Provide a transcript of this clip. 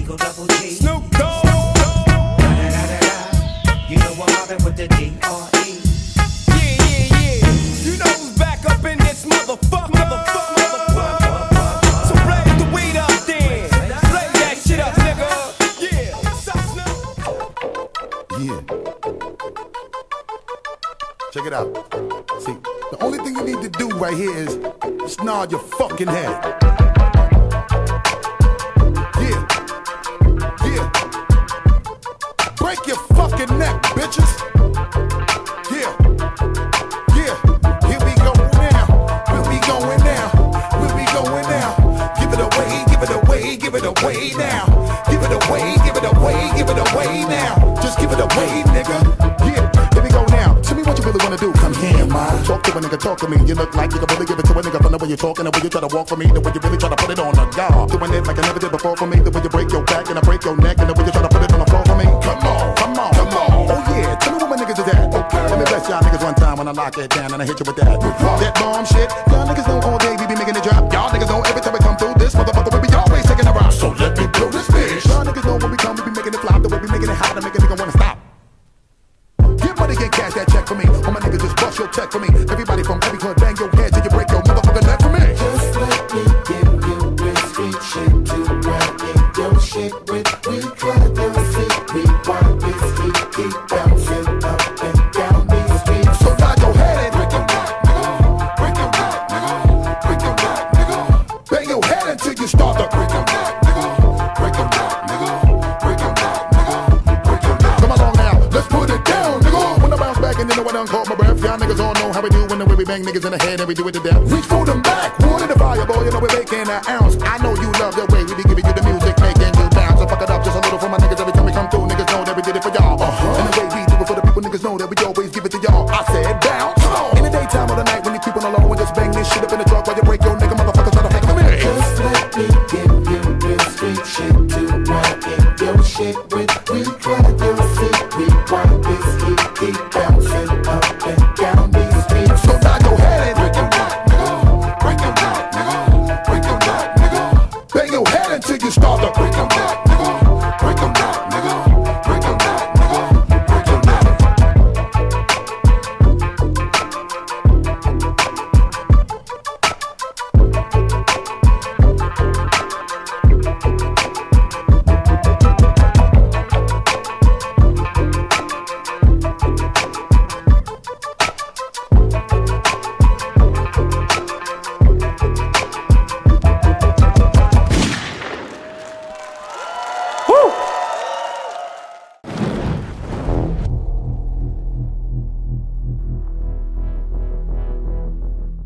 Eagle Double G. Snoop Dogg. You know I'm mobbing with the D.R.E. Yeah. You know who's back up in this motherfucker. So blaze the weed up then. Blaze that shit up, nigga. Yeah. What's up, Snoop? Yeah. Check it out. See, the only thing you need to do right here is just nod your fucking head. Yeah. Break your fucking neck, bitches. Yeah. Here we go now. Where we going now? Where we going now? Give it away, give it away, give it away now. Give it away, give it away, give it away now. Just give it away, nigga. Yeah, here we go now. Tell me what you really wanna do. Come here, man. Talk to a nigga, talk to me. You look like you can really give it to a nigga from the way you're talking, the way you try to walk for me, the way you really try to put it on a guard. Doing it like I never did before for me, the way you break your back and I break your neck, and the way you try to put it on the floor for me. Come on. Oh yeah, tell me what my niggas is at. Okay. Let me bless y'all niggas one time when I lock it down and I hit you with that. That bomb shit. Y'all niggas know all day we be making it drop. Y'all niggas know every time we come through this motherfucker we be always taking a rock. So let me blow this bitch. Y'all niggas know when we come we be making it flop, the way we making it hot to make a nigga wanna stop. Get money, get cash, that check for me. All my niggas just bust your check for me. Everybody from every club bang your head till you break your motherfucking neck for me. Just let me give you real street shit to rap in your shit with. We try to see we want this heat keep bouncing up and down these streets. So nod your head and break your neck, nigga. Break your neck, nigga. Break your neck, nigga. Bang your head until you start to break your neck, nigga. Break your neck, nigga. Break your neck, nigga. Break your neck. Come along now, let's put it down, nigga. When I bounce back and you know I done caught my breath. Y'all niggas all know how we do when the way we bang niggas in the head and we do it to death. Reach for them back, water the fire, boy. You know we're making an ounce. I know you love the way we be giving you the music, making you bounce. So fuck it up just a little for my niggas every time we come through. Niggas know that we did it for y'all. And the way we do it for the people, niggas know that we always give it